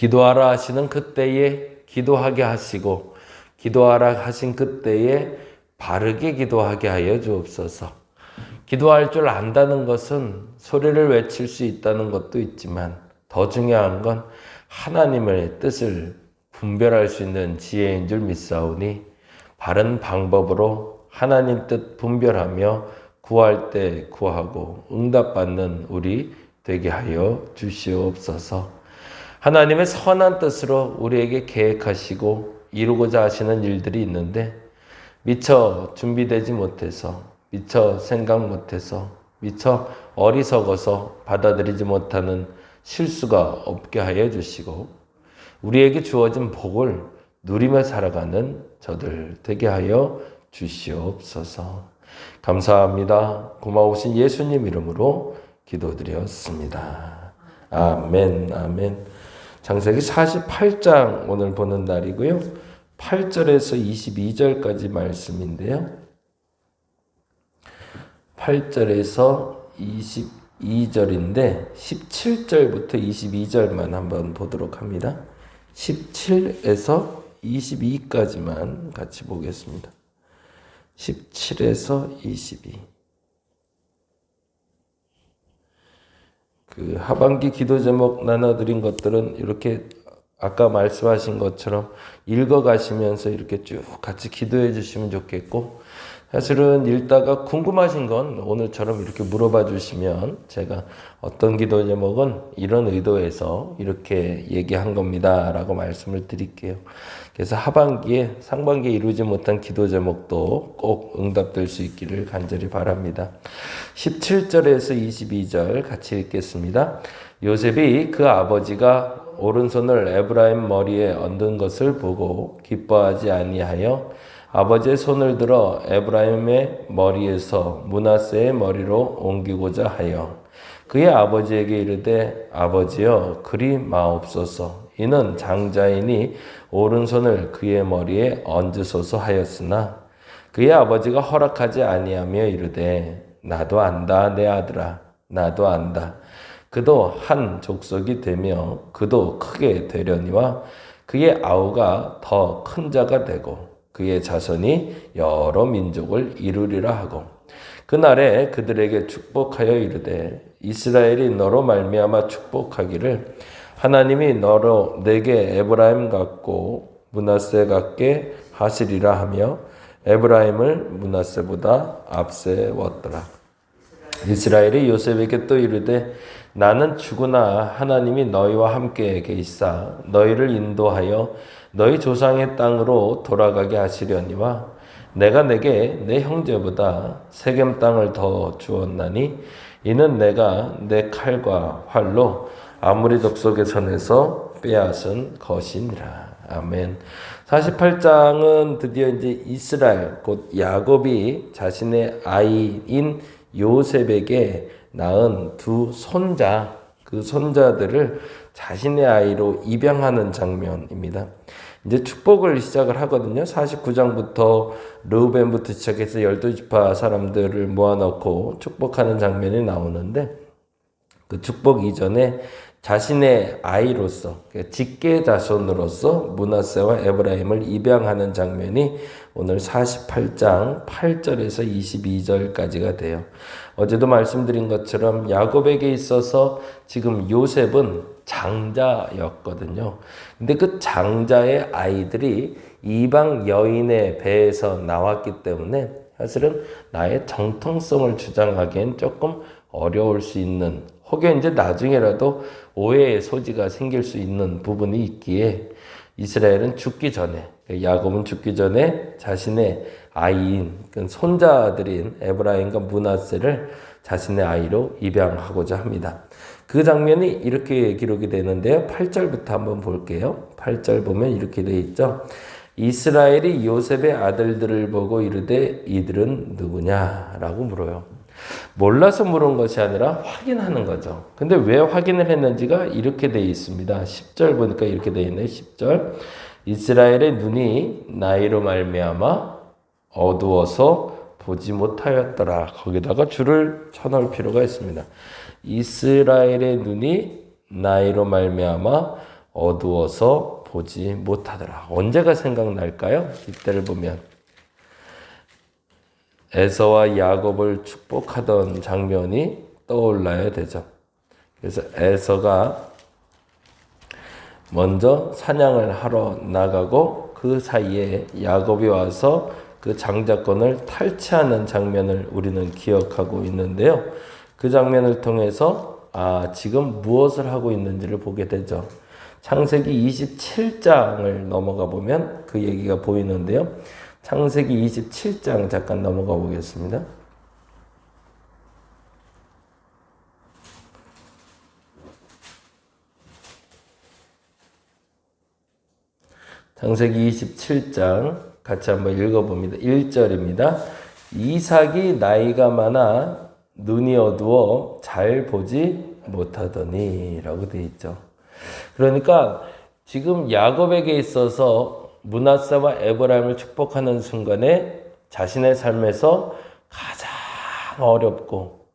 기도하라 하시는 그때에 기도하게 하시고 기도하라 하신 그때에 바르게 기도하게 하여 주옵소서. 기도할 줄 안다는 것은 소리를 외칠 수 있다는 것도 있지만 더 중요한 건 하나님의 뜻을 분별할 수 있는 지혜인 줄 믿사오니 바른 방법으로 하나님 뜻 분별하며 구할 때 구하고 응답받는 우리 되게 하여 주시옵소서. 하나님의 선한 뜻으로 우리에게 계획하시고 이루고자 하시는 일들이 있는데 미처 준비되지 못해서 미처 생각 못해서 미처 어리석어서 받아들이지 못하는 실수가 없게 하여 주시고 우리에게 주어진 복을 누리며 살아가는 저들 되게 하여 주시옵소서. 감사합니다. 고마우신 예수님 이름으로 기도드렸습니다. 아멘, 아멘. 창세기 48장 오늘 보는 날이고요. 8절에서 22절까지 말씀인데요. 8절에서 22절인데 17절부터 22절만 한번 보도록 합니다. 17에서 22까지만 같이 보겠습니다. 17에서 22. 그 하반기 기도 제목 나눠드린 것들은 이렇게 아까 말씀하신 것처럼 읽어가시면서 이렇게 쭉 같이 기도해 주시면 좋겠고, 사실은 읽다가 궁금하신 건 오늘처럼 이렇게 물어봐 주시면 제가 어떤 기도 제목은 이런 의도에서 이렇게 얘기한 겁니다 라고 말씀을 드릴게요. 그래서 하반기에 상반기에 이루지 못한 기도 제목도 꼭 응답될 수 있기를 간절히 바랍니다. 17절에서 22절 같이 읽겠습니다. 요셉이 그 아버지가 오른손을 에브라임 머리에 얹은 것을 보고 기뻐하지 아니하여 아버지의 손을 들어 에브라임의 머리에서 므낫세의 머리로 옮기고자 하여 그의 아버지에게 이르되 아버지여 그리 마옵소서. 이는 장자이니 오른손을 그의 머리에 얹으소서 하였으나 그의 아버지가 허락하지 아니하며 이르되 나도 안다 내 아들아 나도 안다. 그도 한 족속이 되며 그도 크게 되려니와 그의 아우가 더 큰 자가 되고 그의 자손이 여러 민족을 이루리라 하고 그날에 그들에게 축복하여 이르되 이스라엘이 너로 말미암아 축복하기를 하나님이 너로 내게 에브라임 같고 므낫세 같게 하시리라 하며 에브라임을 므낫세보다 앞세웠더라. 이스라엘이 요셉에게 또 이르되 나는 죽으나 하나님이 너희와 함께 계시사 너희를 인도하여 너희 조상의 땅으로 돌아가게 하시려니와 내가 내게 내 형제보다 세겜 땅을 더 주었나니 이는 내가 내 칼과 활로 아무리 족속의 손에서 빼앗은 것이니라. 아멘. 48장은 드디어 이제 이스라엘 곧 야곱이 자신의 아이인 요셉에게 낳은 두 손자, 그 손자들을 자신의 아이로 입양하는 장면입니다. 이제 축복을 시작을 하거든요. 49장부터 르우벤부터 시작해서 12지파 사람들을 모아놓고 축복하는 장면이 나오는데 그 축복 이전에 자신의 아이로서 직계 자손으로서 므낫세와 에브라임을 입양하는 장면이 오늘 48장 8절에서 22절까지가 돼요. 어제도 말씀드린 것처럼 야곱에게 있어서 지금 요셉은 장자였거든요. 근데 그 장자의 아이들이 이방 여인의 배에서 나왔기 때문에 사실은 나의 정통성을 주장하기엔 조금 어려울 수 있는, 혹여 이제 나중에라도 오해의 소지가 생길 수 있는 부분이 있기에 이스라엘은 죽기 전에, 야곱은 죽기 전에 자신의 아이인 손자들인 에브라임과 므낫세를 자신의 아이로 입양하고자 합니다. 그 장면이 이렇게 기록이 되는데요. 8절부터 한번 볼게요. 8절 보면 이렇게 되어 있죠. 이스라엘이 요셉의 아들들을 보고 이르되 이들은 누구냐라고 물어요. 몰라서 물은 것이 아니라 확인하는 거죠. 근데 왜 확인을 했는지가 이렇게 되어 있습니다. 10절 보니까 이렇게 되어 있네요. 10절. 이스라엘의 눈이 나이로 말미암아 어두워서 보지 못하였더라. 거기다가 줄을 쳐놓을 필요가 있습니다. 이스라엘의 눈이 나이로 말미암아 어두워서 보지 못하더라. 언제가 생각날까요? 이때를 보면 에서와 야곱을 축복하던 장면이 떠올라야 되죠. 그래서 에서가 먼저 사냥을 하러 나가고 그 사이에 야곱이 와서 그 장자권을 탈취하는 장면을 우리는 기억하고 있는데요. 그 장면을 통해서 지금 무엇을 하고 있는지를 보게 되죠. 창세기 27장을 넘어가 보면 그 얘기가 보이는데요. 창세기 27장 잠깐 넘어가 보겠습니다. 창세기 27장 같이 한번 읽어봅니다. 1절입니다. 이삭이 나이가 많아 눈이 어두워 잘 보지 못하더니 라고 되어 있죠. 그러니까 지금 야곱에게 있어서 므낫세와 에브라임을 축복하는 순간에 자신의 삶에서 가장 어렵고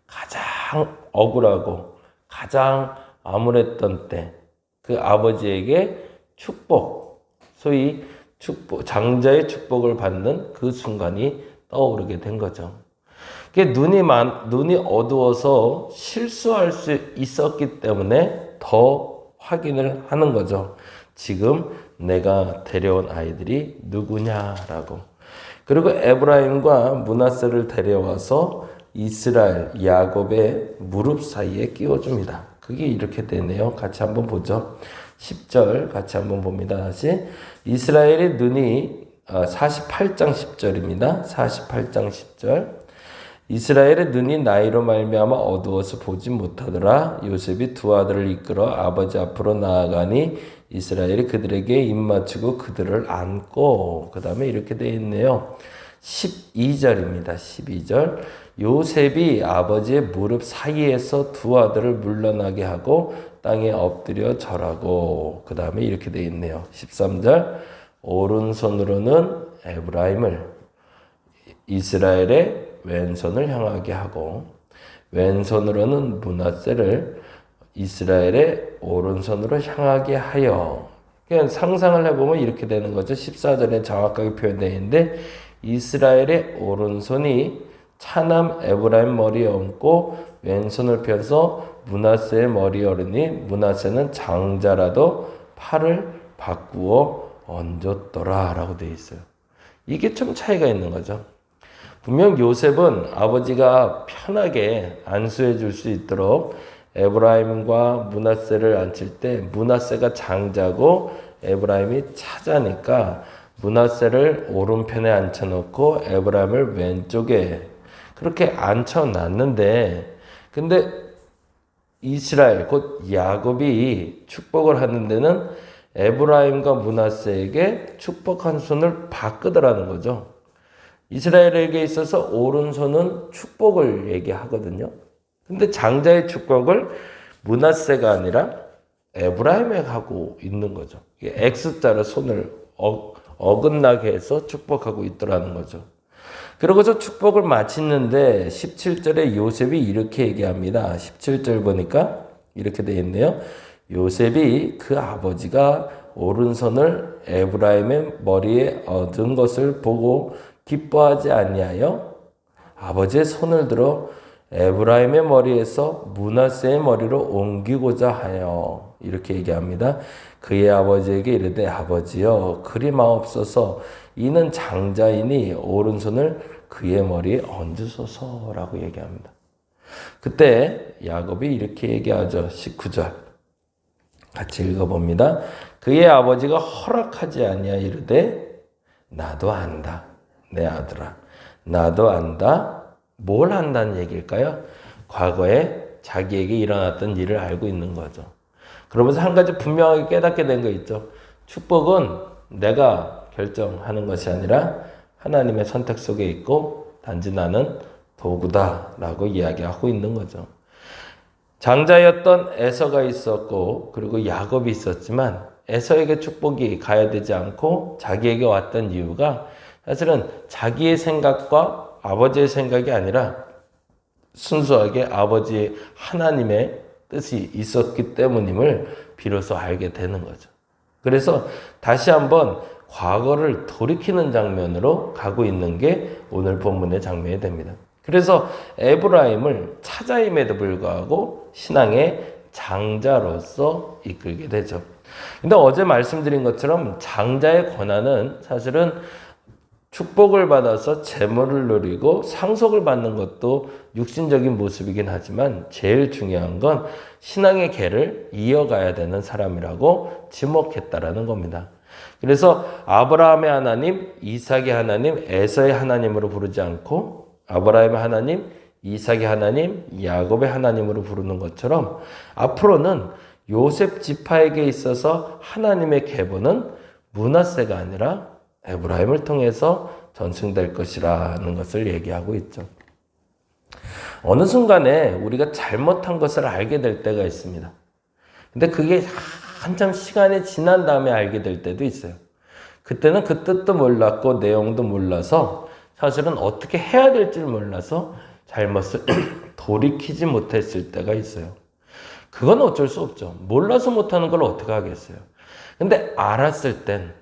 가장 억울하고 가장 암울했던 때 그 아버지에게 축복, 소위 축복, 장자의 축복을 받는 그 순간이 떠오르게 된 거죠. 눈이 어두워서 실수할 수 있었기 때문에 더 확인을 하는 거죠. 지금 내가 데려온 아이들이 누구냐라고. 그리고 에브라임과 므낫세를 데려와서 이스라엘, 야곱의 무릎 사이에 끼워줍니다. 그게 이렇게 되네요. 같이 한번 보죠. 10절 같이 한번 봅니다. 다시. 이스라엘의 눈이 48장 10절입니다. 48장 10절. 이스라엘의 눈이 나이로 말미암아 어두워서 보지 못하더라. 요셉이 두 아들을 이끌어 아버지 앞으로 나아가니 이스라엘이 그들에게 입맞추고 그들을 안고, 그 다음에 이렇게 되어 있네요. 12절입니다. 12절. 요셉이 아버지의 무릎 사이에서 두 아들을 물러나게 하고 땅에 엎드려 절하고, 그 다음에 이렇게 되어 있네요. 13절. 오른손으로는 에브라임을, 이스라엘의 왼손을 향하게 하고, 왼손으로는 므낫세를 이스라엘의 오른손으로 향하게 하여. 그냥 상상을 해보면 이렇게 되는 거죠. 14절에 정확하게 표현되어 있는데, 이스라엘의 오른손이 차남 에브라임 머리에 얹고 왼손을 펴서 므낫세의 머리에 오르니 므낫세는 장자라도 팔을 바꾸어 얹었더라 라고 되어 있어요. 이게 좀 차이가 있는 거죠. 분명 요셉은 아버지가 편하게 안수해 줄 수 있도록 에브라임과 므낫세를 앉힐 때 므낫세가 장자고 에브라임이 차자니까 므낫세를 오른편에 앉혀놓고 에브라임을 왼쪽에 그렇게 앉혀놨는데, 근데 이스라엘 곧 야곱이 축복을 하는 데는 에브라임과 므낫세에게 축복 한 손을 바꾸더라는 거죠. 이스라엘에게 있어서 오른손은 축복을 얘기하거든요. 근데 장자의 축복을 므낫세가 아니라 에브라임에 하고 있는 거죠. X자로 손을 어긋나게 해서 축복하고 있더라는 거죠. 그러고서 축복을 마치는데 17절에 요셉이 이렇게 얘기합니다. 17절 보니까 이렇게 되어 있네요. 요셉이 그 아버지가 오른손을 에브라임의 머리에 얻은 것을 보고 기뻐하지 아니하여 아버지의 손을 들어 에브라임의 머리에서 므낫세의 머리로 옮기고자 하여, 이렇게 얘기합니다. 그의 아버지에게 이르되 아버지여 그리 마옵소서, 이는 장자이니 오른손을 그의 머리에 얹으소서라고 얘기합니다. 그때 야곱이 이렇게 얘기하죠. 19절 같이 읽어봅니다. 그의 아버지가 허락하지 아니하여 이르되 나도 안다 내 아들아, 나도 안다. 뭘 안다는 얘기일까요? 과거에 자기에게 일어났던 일을 알고 있는 거죠. 그러면서 한 가지 분명하게 깨닫게 된 거 있죠. 축복은 내가 결정하는 것이 아니라 하나님의 선택 속에 있고 단지 나는 도구다라고 이야기하고 있는 거죠. 장자였던 에서가 있었고 그리고 야곱이 있었지만 에서에게 축복이 가야 되지 않고 자기에게 왔던 이유가 사실은 자기의 생각과 아버지의 생각이 아니라 순수하게 아버지 하나님의 뜻이 있었기 때문임을 비로소 알게 되는 거죠. 그래서 다시 한번 과거를 돌이키는 장면으로 가고 있는 게 오늘 본문의 장면이 됩니다. 그래서 에브라임을 찾아임에도 불구하고 신앙의 장자로서 이끌게 되죠. 근데 어제 말씀드린 것처럼 장자의 권한은 사실은 축복을 받아서 재물을 누리고 상속을 받는 것도 육신적인 모습이긴 하지만 제일 중요한 건 신앙의 계를 이어가야 되는 사람이라고 지목했다라는 겁니다. 그래서 아브라함의 하나님, 이삭의 하나님, 에서의 하나님으로 부르지 않고 아브라함의 하나님, 이삭의 하나님, 야곱의 하나님으로 부르는 것처럼 앞으로는 요셉 지파에게 있어서 하나님의 계보는 므낫세가 아니라 에브라임을 통해서 전승될 것이라는 것을 얘기하고 있죠. 어느 순간에 우리가 잘못한 것을 알게 될 때가 있습니다. 근데 그게 한참 시간이 지난 다음에 알게 될 때도 있어요. 그때는 그 뜻도 몰랐고 내용도 몰라서 사실은 어떻게 해야 될지 몰라서 잘못을 돌이키지 못했을 때가 있어요. 그건 어쩔 수 없죠. 몰라서 못하는 걸 어떻게 하겠어요. 근데 알았을 땐,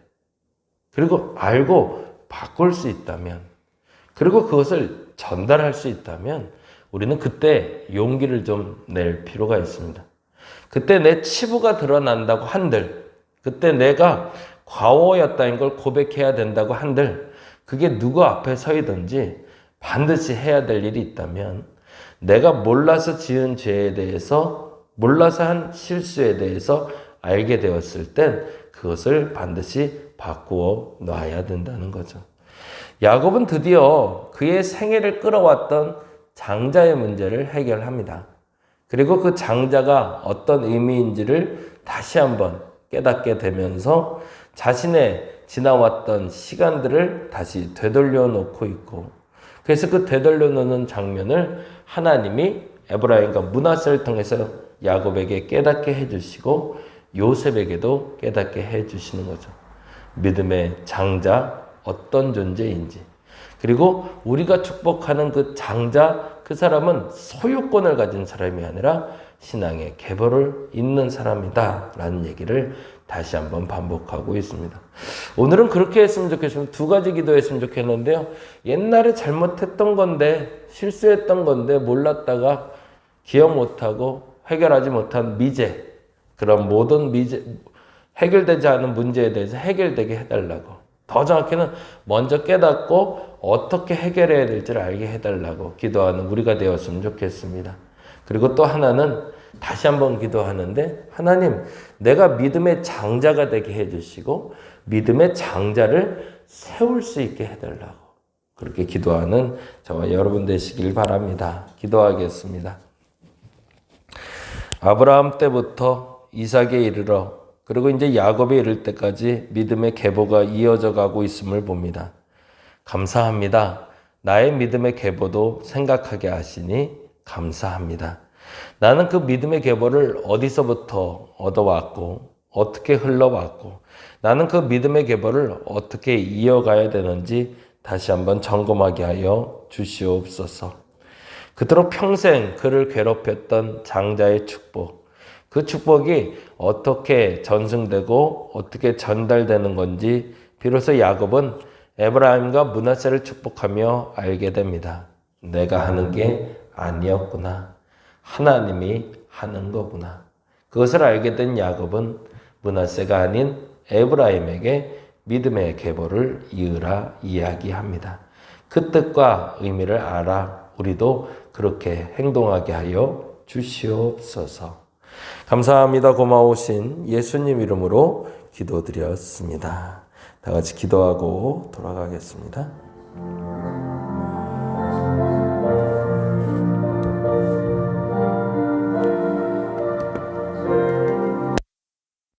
그리고 알고 바꿀 수 있다면, 그리고 그것을 전달할 수 있다면 우리는 그때 용기를 좀 낼 필요가 있습니다. 그때 내 치부가 드러난다고 한들, 그때 내가 과오였다는 걸 고백해야 된다고 한들, 그게 누구 앞에 서이든지 반드시 해야 될 일이 있다면, 내가 몰라서 지은 죄에 대해서, 몰라서 한 실수에 대해서 알게 되었을 땐 그것을 반드시 바꾸어 놔야 된다는 거죠. 야곱은 드디어 그의 생애를 끌어왔던 장자의 문제를 해결합니다. 그리고 그 장자가 어떤 의미인지를 다시 한번 깨닫게 되면서 자신의 지나왔던 시간들을 다시 되돌려 놓고 있고, 그래서 그 되돌려 놓는 장면을 하나님이 에브라임과 므낫세를 통해서 야곱에게 깨닫게 해주시고 요셉에게도 깨닫게 해주시는 거죠. 믿음의 장자, 어떤 존재인지, 그리고 우리가 축복하는 그 장자, 그 사람은 소유권을 가진 사람이 아니라 신앙의 계보를 잇는 사람이다 라는 얘기를 다시 한번 반복하고 있습니다. 오늘은 그렇게 했으면 좋겠습니다. 두 가지 기도했으면 좋겠는데요. 옛날에 잘못했던 건데, 실수했던 건데 몰랐다가 기억 못하고 해결하지 못한 미제, 그런 모든 미제, 해결되지 않은 문제에 대해서 해결되게 해달라고, 더 정확히는 먼저 깨닫고 어떻게 해결해야 될지를 알게 해달라고 기도하는 우리가 되었으면 좋겠습니다. 그리고 또 하나는 다시 한번 기도하는데, 하나님, 내가 믿음의 장자가 되게 해주시고 믿음의 장자를 세울 수 있게 해달라고, 그렇게 기도하는 저와 여러분 되시길 바랍니다. 기도하겠습니다. 아브라함 때부터 이삭에 이르러, 그리고 이제 야곱에 이를 때까지 믿음의 계보가 이어져 가고 있음을 봅니다. 감사합니다. 나의 믿음의 계보도 생각하게 하시니 감사합니다. 나는 그 믿음의 계보를 어디서부터 얻어왔고 어떻게 흘러왔고 나는 그 믿음의 계보를 어떻게 이어가야 되는지 다시 한번 점검하게 하여 주시옵소서. 그토록 평생 그를 괴롭혔던 장자의 축복, 그 축복이 어떻게 전승되고 어떻게 전달되는 건지 비로소 야곱은 에브라임과 므낫세를 축복하며 알게 됩니다. 내가 하는 게 아니었구나. 하나님이 하는 거구나. 그것을 알게 된 야곱은 므낫세가 아닌 에브라임에게 믿음의 계보를 이으라 이야기합니다. 그 뜻과 의미를 알아 우리도 그렇게 행동하게 하여 주시옵소서. 감사합니다. 고마우신 예수님 이름으로 기도드렸습니다. 다 같이 기도하고 돌아가겠습니다.